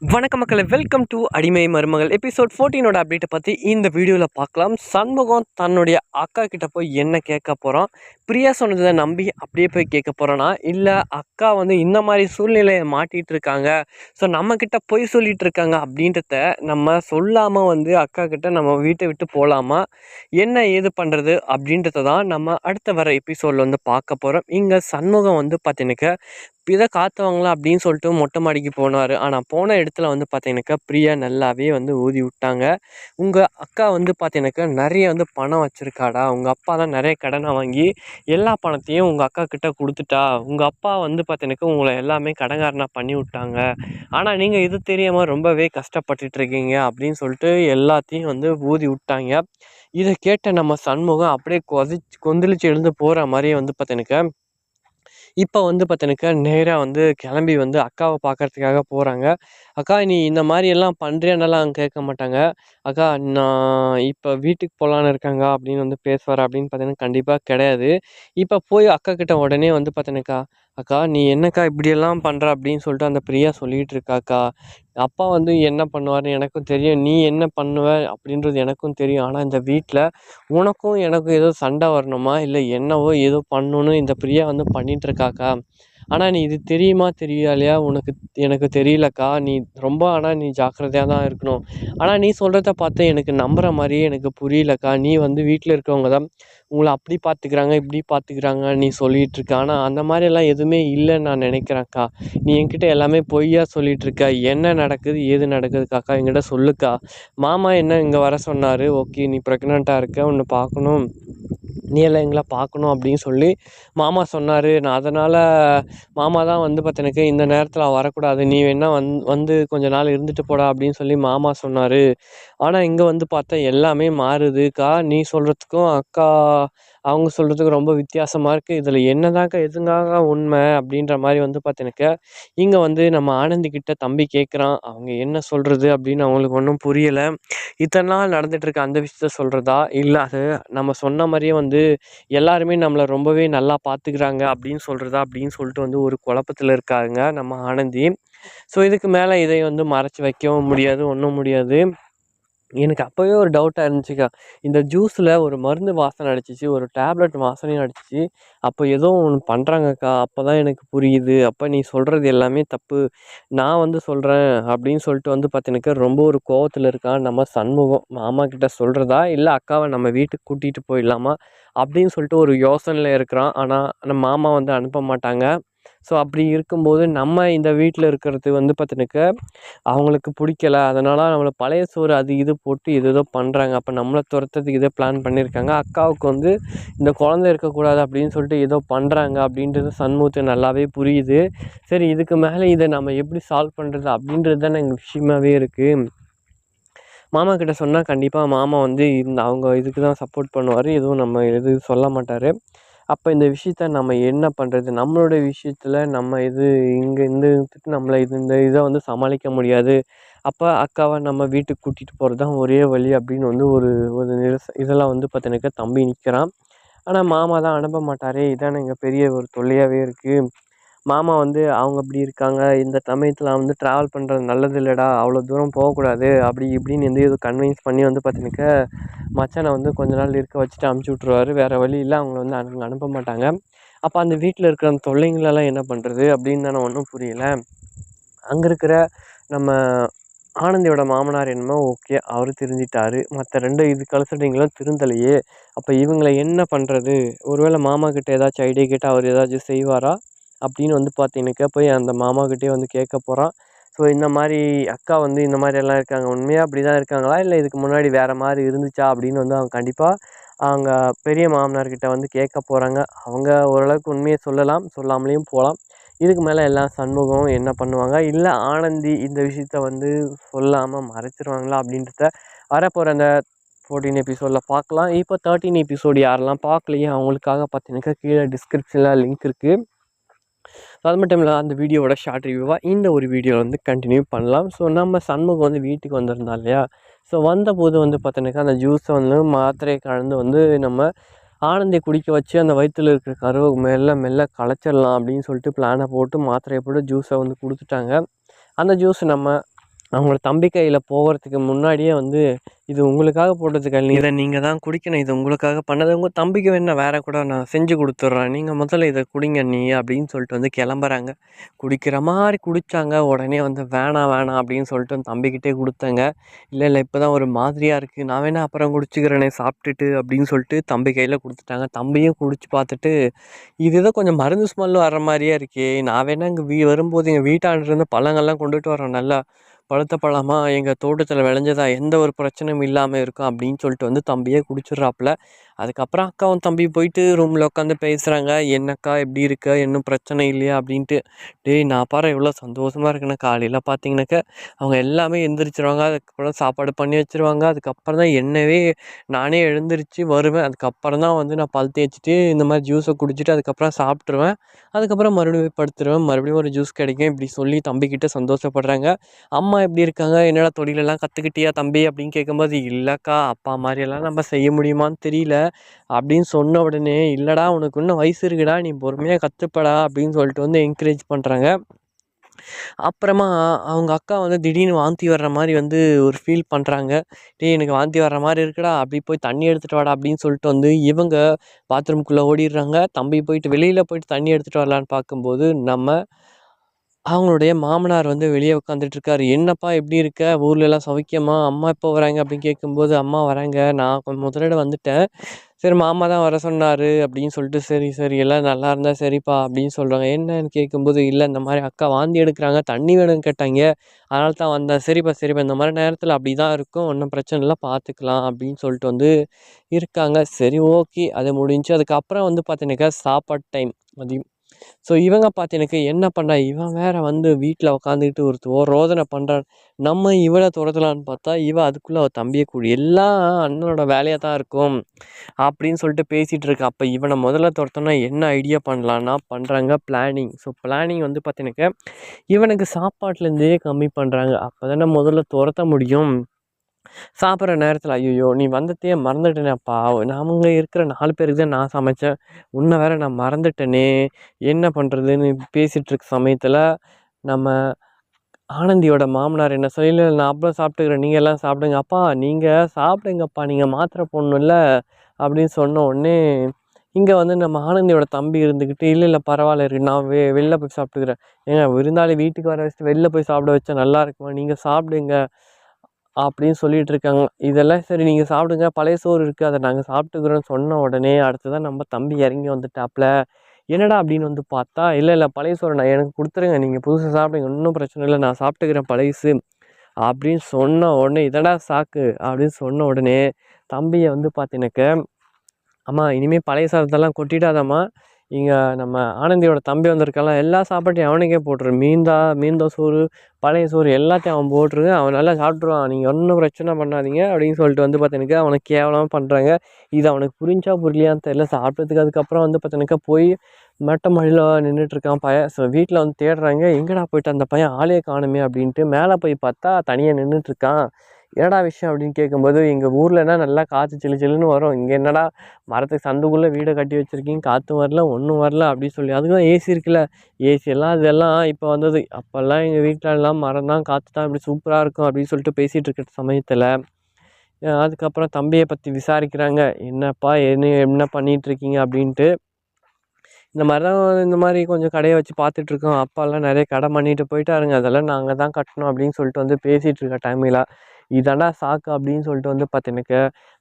வணக்கம் மக்களே, welcome to அடிமை மருமகள் எபிசோட் 14 அப்டேட்டை பற்றி இந்த வீடியோவில் பார்க்கலாம். சண்முகம் தன்னுடைய அக்கா கிட்ட போய் என்ன கேட்க போகிறான், பிரியா சொன்னதை நம்பி அப்படியே போய் கேட்க போகிறானா, இல்லை அக்கா வந்து இந்த மாதிரி சூழ்நிலையை மாட்டிகிட்டு இருக்காங்க, ஸோ நம்மக்கிட்ட பொய் சொல்லிகிட்டு இருக்காங்க அப்படின்றத நம்ம சொல்லாமல் வந்து அக்கா கிட்ட நம்ம வீட்டை விட்டு போகலாமா, என்ன ஏது பண்ணுறது அப்படின்றத தான் நம்ம அடுத்த வர எபிசோடில் வந்து பார்க்க போகிறோம். இங்கே சண்முகம் வந்து பார்த்தீங்கன்னாக்க இதை காத்துவாங்களா அப்படின்னு சொல்லிட்டு மொட்டை மாடிக்கு போனார். ஆனால் போன இடத்துல வந்து பார்த்தீங்கன்னாக்கா பிரியா நல்லாவே வந்து ஊதி விட்டாங்க. உங்கள் அக்கா வந்து பார்த்தீங்கன்னாக்கா நிறைய வந்து பணம் வச்சுருக்காடா, உங்கள் அப்பா தான் நிறைய கடனை வாங்கி எல்லா பணத்தையும் உங்கள் அக்கா கிட்ட கொடுத்துட்டா, உங்கள் அப்பா வந்து பார்த்தீங்கன்னாக்கா உங்களை எல்லாமே கடன்காரனாக பண்ணி விட்டாங்க, ஆனால் நீங்கள் இது தெரியாமல் ரொம்பவே கஷ்டப்பட்டுட்டு இருக்கீங்க அப்படின்னு சொல்லிட்டு எல்லாத்தையும் வந்து ஊதி விட்டாங்க. இதை கேட்ட நம்ம சண்முகம் அப்படியே கொந்தளிச்சு எழுந்து போகிற மாதிரியே வந்து பார்த்தீங்கன்னாக்கா இப்போ வந்து பார்த்தீங்கன்னாக்கா நேரா வந்து கிளம்பி வந்து அக்காவை பார்க்கறதுக்காக போகிறாங்க. அக்கா நீ இந்த மாதிரி எல்லாம் பண்ணுறியான்னெல்லாம் கேட்க மாட்டாங்க. அக்கா நான் இப்போ வீட்டுக்கு போகலான்னு இருக்காங்க அப்படின்னு வந்து பேசுவார் அப்படின்னு பார்த்தீங்கன்னா கண்டிப்பாக கிடையாது. இப்போ போய் அக்கா கிட்ட உடனே வந்து பார்த்தீங்கன்னாக்கா, அக்கா நீ என்னக்கா இப்படியெல்லாம் பண்ணுற அப்படின்னு சொல்லிட்டு அந்த பிரியா சொல்லிகிட்டு இருக்காக்கா. அப்பா வந்து என்ன பண்ணுவார்னு எனக்கும் தெரியும், நீ என்ன பண்ணுவ அப்படின்றது எனக்கும் தெரியும். ஆனால் இந்த வீட்டில் உனக்கும் எனக்கும் ஏதோ சண்டை வரணுமா, இல்லை என்னவோ ஏதோ பண்ணணும்னு இந்த பிரியா வந்து பண்ணிகிட்ருக்காக்கா. ஆனால் நீ இது தெரியுமா தெரியாலையா உனக்கு, எனக்கு தெரியலக்கா. நீ ரொம்ப ஆனால் நீ ஜாக்கிரதையாக தான் இருக்கணும். ஆனால் நீ சொல்கிறத பார்த்து எனக்கு நம்புகிற மாதிரியே எனக்கு புரியலக்கா. நீ வந்து வீட்டில் இருக்கவங்க தான் உங்களை அப்படி பார்த்துக்கிறாங்க இப்படி பார்த்துக்கிறாங்க நீ சொல்லிகிட்ருக்க. ஆனால் அந்த மாதிரியெல்லாம் எதுவுமே இல்லைன்னு நான் நினைக்கிறேன்க்கா. நீ என்கிட்ட எல்லாமே பொய்யா சொல்லிகிட்ருக்க. என்ன நடக்குது ஏது நடக்குதுக்காக்கா என்கிட்ட சொல்லுக்கா. மாமா என்ன இங்கே வர சொன்னார், ஓகே நீ ப்ரெக்னெண்ட்டாக இருக்க, உன்னை பார்க்கணும், நீ எல்லாம் எங்களை பார்க்கணும் அப்படின்னு சொல்லி மாமா சொன்னார். நான் அதனால் மாமா தான் வந்து பார்த்தீங்கன்னாக்கா இந்த நேரத்தில் வரக்கூடாது, நீ வேணா வந்து கொஞ்ச நாள் இருந்துட்டு போடா அப்படின்னு சொல்லி மாமா சொன்னார். ஆனால் இங்கே வந்து பார்த்தா எல்லாமே மாறுதுக்கா. நீ சொல்கிறதுக்கும் அக்கா அவங்க சொல்கிறதுக்கும் ரொம்ப வித்தியாசமாக இருக்குது. இதில் என்னதாக்கா எதுங்காக உண்மை அப்படின்ற மாதிரி வந்து பார்த்தீங்கன்னாக்கா இங்கே வந்து நம்ம ஆனந்திக்கிட்ட தம்பி கேட்குறான். அவங்க என்ன சொல்கிறது அப்படின்னு அவங்களுக்கு ஒன்றும் புரியலை. இத்தனை நாள் நடந்துகிட்ருக்க அந்த விஷயத்த சொல்கிறதா, இல்லை அது நம்ம சொன்ன மாதிரியே வந்து எல்லாருமே நம்மளை ரொம்பவே நல்லா பார்த்துக்கிறாங்க அப்படின்னு சொல்கிறதா அப்படின்னு சொல்லிட்டு வந்து ஒரு குழப்பத்தில் இருக்காங்க நம்ம ஆனந்தி. ஸோ இதுக்கு மேலே இதை வந்து மறைச்சி வைக்கவும் முடியாது, ஒன்றும் முடியாது. எனக்கு அப்போவே ஒரு டவுட்டாக இருந்துச்சுக்கா. இந்த ஜூஸில் ஒரு மருந்து வாசனை அடிச்சிச்சு, ஒரு டேப்லெட் வாசனையும் அடிச்சிச்சு. அப்போ ஏதோ ஒன்று பண்ணுறாங்கக்கா. அப்போ தான் எனக்கு புரியுது. அப்போ நீ சொல்கிறது எல்லாமே தப்பு, நான் வந்து சொல்கிறேன் அப்படின்னு சொல்லிட்டு வந்து பார்த்தீங்கன்னாக்கா ரொம்ப ஒரு கோவத்தில் இருக்கான் நம்ம சண்முகம். மாமா கிட்ட சொல்கிறதா, இல்லை அக்காவை நம்ம வீட்டுக்கு கூட்டிகிட்டு போயிடலாமா அப்படின்னு சொல்லிட்டு ஒரு யோசனையில் இருக்கிறான். ஆனால் நம்ம மாமா வந்து அனுப்ப மாட்டாங்க. ஸோ அப்படி இருக்கும்போது நம்ம இந்த வீட்டில் இருக்கிறது வந்து பார்த்தீங்கன்னாக்கா அவங்களுக்கு பிடிக்கல. அதனால நம்மள பழைய சோறு அது இது போட்டு ஏதேதோ பண்ணுறாங்க. அப்போ நம்மளை துரத்துறதுக்கு ஏதோ பிளான் பண்ணியிருக்காங்க. அக்காவுக்கு வந்து இந்த குழந்தை இருக்கக்கூடாது அப்படின்னு சொல்லிட்டு ஏதோ பண்ணுறாங்க அப்படின்றது சண்முகத்துக்கு நல்லாவே புரியுது. சரி இதுக்கு மேலே இதை நம்ம எப்படி சால்வ் பண்ணுறது அப்படின்றது தானே எங்கள் விஷயமாவே இருக்குது. மாமா கிட்ட சொன்னால் கண்டிப்பாக மாமா வந்து அவங்க இதுக்கு தான் சப்போர்ட் பண்ணுவார், எதுவும் நம்ம எதுவும் சொல்ல மாட்டார். அப்போ இந்த விஷயத்த நம்ம என்ன பண்ணுறது, நம்மளுடைய விஷயத்தில் நம்ம இது இங்கே இந்த இதுக்கு நம்மளை இந்த இதை வந்து சமாளிக்க முடியாது. அப்போ அக்காவை நம்ம வீட்டுக்கு கூட்டிகிட்டு போகிறது தான் ஒரே வழி அப்படின்னு வந்து ஒரு ஒரு இதெல்லாம் வந்து பார்த்தீங்கன்னாக்கா தம்பி நிற்கிறான். ஆனால் மாமா தான் அனுப்ப மாட்டாரே, இதான எங்கள் பெரிய ஒரு தொல்லையாகவே இருக்குது. மாமா வந்து அவங்க அப்படி இருக்காங்க, இந்த சமயத்தில் வந்து ட்ராவல் பண்ணுறது நல்லது இல்லைடா, அவ்வளோ தூரம் போகக்கூடாது அப்படி இப்படின்னு வந்து இது கன்வின்ஸ் பண்ணி வந்து பார்த்தீங்கன்னாக்கா மச்சானை வந்து கொஞ்ச நாள் இருக்க வச்சுட்டு அமுச்சு விட்ருவாரு. வேறு வழி இல்லை, அவங்கள வந்து அனுப்ப மாட்டாங்க. அப்போ அந்த வீட்டில் இருக்கிற அந்த தொல்லைங்களெல்லாம் என்ன பண்ணுறது அப்படின்னு தானே ஒன்றும் புரியல. அங்கே இருக்கிற நம்ம ஆனந்தியோட மாமனார் என்னமோ ஓகே அவர் திருந்திட்டார், மற்ற 2 இது கலசடிங்களும் திருந்தலையே. அப்போ இவங்களை என்ன பண்ணுறது, ஒருவேளை மாமா கிட்ட ஏதாச்சும் ஐடியா கேட்டால் அவர் ஏதாச்சும் செய்வாரா அப்படின்னு வந்து பார்த்தீங்கன்னாக்கா போய் அந்த மாமாக்கிட்டே வந்து கேட்க போகிறான். ஸோ இந்த மாதிரி அக்கா வந்து இந்த மாதிரியெல்லாம் இருக்காங்க, உண்மையாக அப்படி தான் இருக்காங்களா, இல்லை இதுக்கு முன்னாடி வேறு மாதிரி இருந்துச்சா அப்படின்னு வந்து அவங்க கண்டிப்பாக அவங்க பெரிய மாமனார்கிட்ட வந்து கேட்க போகிறாங்க. அவங்க ஓரளவுக்கு உண்மையை சொல்லலாம், சொல்லாமலேயும் போகலாம். இதுக்கு மேலே எல்லாம் சண்முகம் என்ன பண்ணுவாங்க, இல்லை ஆனந்தி இந்த விஷயத்த வந்து சொல்லாமல் மறைச்சிருவாங்களா அப்படின்றத வரப்போகிற அந்த 14 எபிசோடில் பார்க்கலாம். இப்போ 13 எபிசோடு யாரெல்லாம் பார்க்கலையோ அவங்களுக்காக பார்த்தீங்கன்னாக்கா கீழே டிஸ்கிரிப்ஷனில் லிங்க் இருக்குது. அது மட்டும் இல்லை அந்த வீடியோவோட ஷார்ட் ரிவ்யூவாக இந்த ஒரு வீடியோவில் வந்து கண்டினியூ பண்ணலாம். ஸோ நம்ம சண்முகம் வந்து வீட்டுக்கு வந்திருந்தா இல்லையா, ஸோ வந்தபோது வந்து பார்த்தீங்கன்னாக்கா அந்த ஜூஸை வந்து மாத்திரையை கலந்து வந்து நம்ம ஆனந்தியை குடிக்க வச்சு அந்த வயிற்றில் இருக்கிற கருவை மெல்ல மெல்ல கலைச்சிடலாம் அப்படின்னு சொல்லிட்டு பிளானை போட்டு மாத்திரையை போட்டு ஜூஸை வந்து கொடுத்துட்டாங்க. அந்த ஜூஸ் நம்ம அவங்களோட தம்பி கையில் போகிறதுக்கு முன்னாடியே வந்து இது உங்களுக்காக போட்டது கழனி, இதை நீங்கள் தான் குடிக்கணும், இது உங்களுக்காக பண்ணது, உங்கள் தம்பிக்கு வேணா வேற கூட நான் செஞ்சு கொடுத்துட்றேன், நீங்கள் முதல்ல இதை குடிங்க நீ அப்படின்னு சொல்லிட்டு வந்து கிளம்புறாங்க. குடிக்கிற மாதிரி குடித்தாங்க. உடனே வந்து வேணாம் வேணாம் அப்படின்னு சொல்லிட்டு தம்பிக்கிட்டே கொடுத்தங்க. இல்லை இல்லை இப்போ தான் ஒரு மாதிரியாக இருக்குது, நான் வேணா அப்புறம் குடிச்சிக்கிறேனே சாப்பிட்டுட்டு அப்படின்னு சொல்லிட்டு தம்பி கையில் கொடுத்துட்டாங்க. தம்பியும் குடிச்சு பார்த்துட்டு இது ஏதோ கொஞ்சம் மருந்து ஸ்மெல் வர்ற மாதிரியே இருக்கே, நான் வேணா இங்கே வரும்போது எங்கள் வீட்டாண்டிருந்து பழங்கள்லாம் கொண்டுட்டு வரோம், நல்லா பழுத்த பழமா எங்கள் தோட்டத்தில் விளைஞ்சதா, எந்த ஒரு பிரச்சனையும் இல்லாமல் இருக்கும் அப்படின்னு சொல்லிட்டு வந்து தம்பியே குடிச்சிட்றாப்புல. அதுக்கப்புறம் அக்காவும் தம்பி போயிட்டு ரூமில் உட்காந்து பேசுகிறாங்க. என்னக்கா எப்படி இருக்க, இன்னும் பிரச்சனை இல்லையா அப்படின்ட்டு. டேய் நான் பாரு எவ்வளோ சந்தோஷமாக இருக்குண்ணா. காலையில் பார்த்தீங்கன்னாக்க அவங்க எல்லாமே எந்திரிச்சிருவாங்க, அதுக்கப்புறம் சாப்பாடு பண்ணி வச்சுருவாங்க. அதுக்கப்புறம் தான் என்னவே நானே எழுந்திரிச்சு வருவேன். அதுக்கப்புறம் தான் வந்து நான் பல் தேய்ச்சிட்டு இந்த மாதிரி ஜூஸை குடிச்சிட்டு அதுக்கப்புறம் சாப்பிட்ருவேன். அதுக்கப்புறம் மறுபடியும் போய் படுத்துருவேன். மறுபடியும் ஒரு ஜூஸ் கிடைக்கும் இப்படி சொல்லி தம்பிக்கிட்ட சந்தோஷப்படுறாங்க. அம்மா எப்படி இருக்காங்க, என்னடா தொழிலெல்லாம் கற்றுக்கிட்டியா தம்பி அப்படின்னு கேட்கும்போது, இல்லைக்கா அப்பா மாதிரியெல்லாம் நம்ம செய்ய முடியுமான்னு தெரியல அப்படின்னு சொன்ன உடனே, இல்லைடா உனக்கு இன்னும் வயசு இருக்குடா, நீ பொறுமையாக கற்றுப்படா அப்படின்னு சொல்லிட்டு வந்து என்கரேஜ் பண்ணுறாங்க. அப்புறமா அவங்க அக்கா வந்து திடீர்னு வாந்தி வர்ற மாதிரி வந்து ஒரு ஃபீல் பண்ணுறாங்க. டேய் எனக்கு வாந்தி வர்ற மாதிரி இருக்குடா, அப்படி போய் தண்ணி எடுத்துகிட்டு வாடா அப்படின்னு சொல்லிட்டு வந்து இவங்க பாத்ரூம்குள்ளே ஓடிடுறாங்க. தம்பி போயிட்டு வெளியில் போயிட்டு தண்ணி எடுத்துகிட்டு வரலான்னு பார்க்கும்போது அவங்களுடைய மாமனார் வந்து வெளியே உட்காந்துட்ருக்காரு. "என்னப்பா எப்படி இருக்க? ஊர்லலாம் சௌக்கியமா? அம்மா எப்போ வராங்க?" அப்படின்னு கேட்கும்போது, "அம்மா வராங்க. நான் முதலிட வந்துட்டேன். சரி மாமா தான் வர சொன்னார்." அப்படின்னு சொல்லிட்டு, "சரி சரி எல்லாம் நல்லா இருந்தா சரிப்பா." அப்படின்னு சொல்கிறாங்க. என்னன்னு கேட்கும்போது, "இல்லை இந்த மாதிரி அக்கா வாந்தி எடுக்கிறாங்க, தண்ணி வேணும்னு கேட்டாங்க. அதனால தான் வந்தேன்." "சரிப்பா சரிப்பா இந்த மாதிரி நேரத்தில் அப்படி தான் இருக்கும். ஒன்றும் பிரச்சனை இல்லை பார்த்துக்கலாம்." அப்படின்னு சொல்லிட்டு வந்து இருக்காங்க. சரி ஓகே அது முடிஞ்சுச்சு. அதுக்கப்புறம் வந்து பார்த்தீங்கன்னாக்கா சாப்பாடு டைம் மதியம். ஸோ இவங்க பார்த்தீங்கன்னாக்கா என்ன பண்ணா, இவன் வேற வந்து வீட்டில் உட்காந்துக்கிட்டு ஒரு ரோதனை பண்ணுறான். நம்ம இவளை துரத்தலான்னு பார்த்தா, அதுக்குள்ளே அவள் தம்பியை எல்லாம் அண்ணனோட வேலையாக தான் இருக்கும் அப்படின்னு சொல்லிட்டு பேசிகிட்டு இருக்கா. அப்போ இவனை முதல்ல துரத்தோன்னா என்ன ஐடியா பண்ணலான்னா பண்ணுறாங்க பிளானிங். ஸோ பிளானிங் வந்து பார்த்தீங்கன்னாக்கா இவனுக்கு சாப்பாட்டுலேருந்தே கம்மி பண்ணுறாங்க. அப்போ தானே முதல்ல துரத்த முடியும். சாப்பிட்ற நேரத்தில், "ஐயய்யோ! நீ வந்ததையே மறந்துட்டேனேப்பா. நாங்க இருக்கிற 4 பேருக்கு தான் நான் சமைச்சேன். உன்னை வேற நான் மறந்துட்டேனே! என்ன பண்ணுறதுன்னு?" பேசிகிட்டு இருக்க சமயத்தில் நம்ம ஆனந்தியோட மாமனார் என்ன சொல்லி, "இல்ல நான் அப்புறம் சாப்பிட்டுக்கிறேன். நீங்க எல்லாம் சாப்பிடுங்க." "அப்பா நீங்க சாப்பிடுங்கப்பா. நீங்க மாத்திரை போடணும்ல." அப்படின்னு சொன்ன உடனே இங்கே வந்து நம்ம ஆனந்தியோட தம்பி இருந்துக்கிட்டு, "இல்லை இல்லை பரவாயில்ல இருக்கு. நான் வெளில போய் சாப்பிட்டுக்கிறேன்." "ஏங்க விருந்தாளி வீட்டுக்கு வர வச்சுட்டு வெளில போய் சாப்பிட வச்சா நல்லா இருக்குமா? நீங்க சாப்பிடுங்க." அப்படின்னு சொல்லிட்டு இருக்காங்க. இதெல்லாம் சரி நீங்க சாப்பிடுங்க. பழைய சோறு இருக்கு. அத நாங்க சாப்பிட்டுக்கிறோம்னு சொன்ன உடனே, அடுத்ததான் நம்ம தம்பி இறங்கி வந்துட்டாப்ல. என்னடா அப்படின்னு வந்து பார்த்தா, "இல்ல இல்ல பழைய சோறு நான் எனக்கு குடுத்துருங்க. நீங்க புதுசா சாப்பிடுங்க. ஒண்ணும் பிரச்சனை இல்ல. நான் சாப்பிட்டுக்கிறேன் பழைசு." அப்படின்னு சொன்ன உடனே, "இதடா சாக்கு." அப்படின்னு சொன்ன உடனே, தம்பிய வந்து பார்த்தீங்கன்னாக்க, "அம்மா இனிமே பழைய சாதத்தெல்லாம் கொட்டிடாதம்மா. இங்க நம்ம ஆனந்தியோட தம்பி வந்திருக்கான்ல, எல்லா சாப்பாட்டையும் அவனுக்கே போட்டுரு. மீந்த சோறு, பழைய சோறு எல்லாத்தையும் அவன் போட்டுரு. அவன் நல்லா சாப்பிட்ருவான். நீங்க ஒன்றும் பிரச்சனை பண்ணாதீங்க." அப்படின்னு சொல்லிட்டு வந்து பார்த்தீங்கன்னாக்கா, அவன கேவலமா பண்றாங்க. இது அவனுக்கு புரிஞ்சா புரியலையான்னு தெரியல. சாப்பிட்டதுக்கு அதுக்கப்புறம் வந்து பார்த்தீங்கன்னாக்கா, போய் மொட்டை மாடியில நின்னுட்டுருக்கான் பையன். ஸோ வீட்ல வந்து தேடுறாங்க. எங்கடா போயிட்டு அந்த பையன் ஆளே காணுமே அப்படின்ட்டு. மேலே போய் பார்த்தா தனியா நின்னுட்டுருக்கான். "என்னடா விஷயம்?" அப்படின்னு கேட்கும்போது, "எங்க ஊர்லனா நல்லா காத்து சிலு சிலுன்னு வரும். இங்க என்னடா மரத்துக்கு சந்துக்குள்ளே வீடை கட்டி வச்சுருக்கீங்க, காற்றும் வரல ஒன்றும் வரல." அப்படின்னு சொல்லி, "அதுதான் ஏசி இருக்குல்ல." ஏசி எல்லாம் அதெல்லாம் இப்போ வந்தது. அப்போல்லாம் எங்கள் வீட்டிலலாம் மரம் தான், காற்று தான், இப்படி சூப்பராக இருக்கும் அப்படின்னு சொல்லிட்டு பேசிகிட்டு இருக்கிற சமயத்தில் அதுக்கப்புறம் தம்பியை பற்றி விசாரிக்கிறாங்க. "என்னப்பா என்ன பண்ணிகிட்ருக்கீங்க?" அப்படின்ட்டு. இந்த மாதிரி கொஞ்சம் கடைய வச்சு பார்த்துட்ருக்கோம். அப்பாலாம் நிறைய கடை பண்ணிட்டு போயிட்டாருங்க. அதெல்லாம் நாங்க தான் கட்டணும் அப்படின்னு சொல்லிட்டு வந்து பேசிகிட்டு இருக்க டைமில, "இதான்டா சாக்கு." அப்படின்னு சொல்லிட்டு வந்து பார்த்தீங்கன்னாக்க,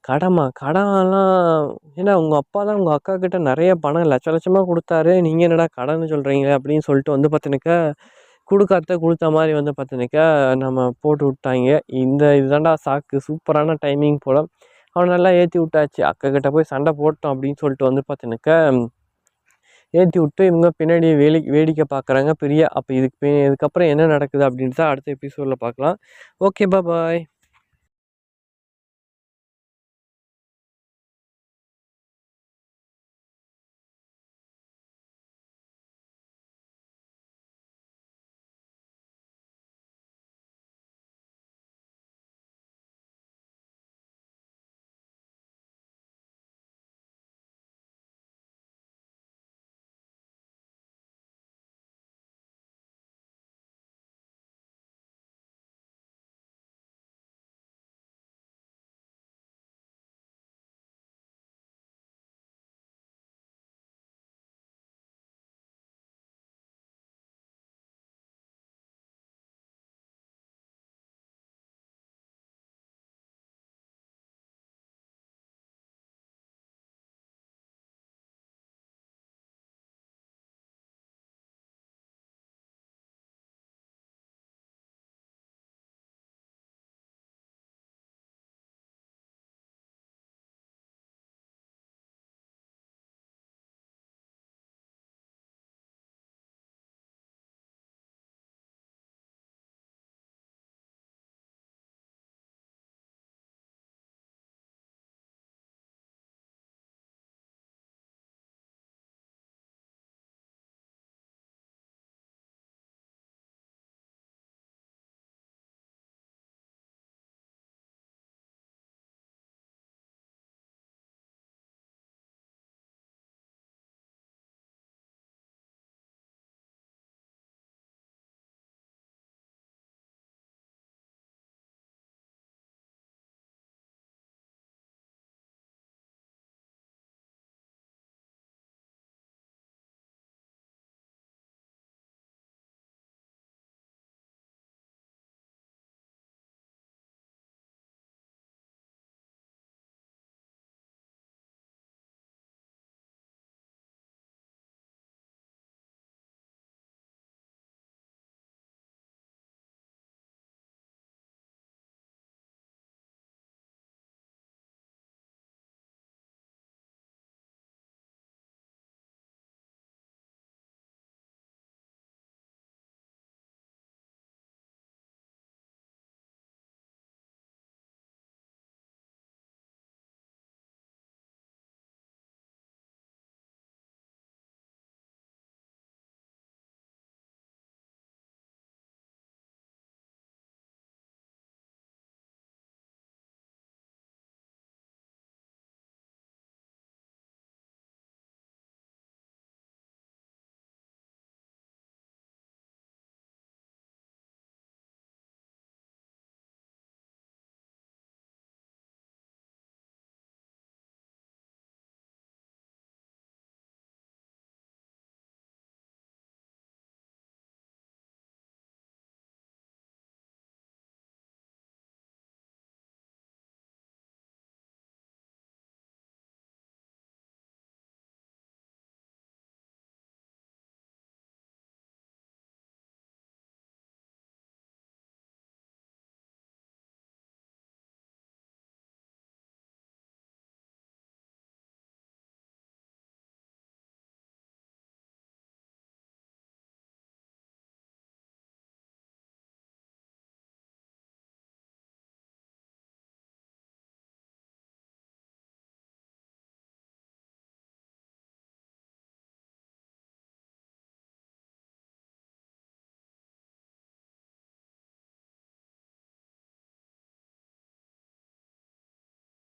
கடன்லாம் ஏன்னா உங்க அப்பா தான் உங்க அக்கா கிட்ட நிறைய பணம் லட்ச லட்சமா குடுத்தாரு. நீங்க என்னடா கடன்னு சொல்றீங்க? அப்படின்னு சொல்லிட்டு வந்து பார்த்தீங்கன்னாக்கா, குடுக்காரத்த குடுத்த மாரி வந்து பார்த்தீங்கன்னாக்கா, நம்ம போட்டு விட்டாய்ங்க. இதுதான்டா சாக்கு. சூப்பரான டைமிங் போல. அவன நல்லா ஏத்தி விட்டாச்சு. அக்கா கிட்ட போய் சண்டை போட்டோம் அப்படின்னு சொல்லிட்டு வந்து பார்த்தீங்கன்னாக்கா, ஏத்தி விட்டு இவங்க பின்னாடி வேடிக்கை பார்க்குறாங்க பிரியா. அப்போ இதுக்கப்புறம் என்ன நடக்குது அப்படின்றத அடுத்த எபிசோடில் பார்க்கலாம். Okay bye.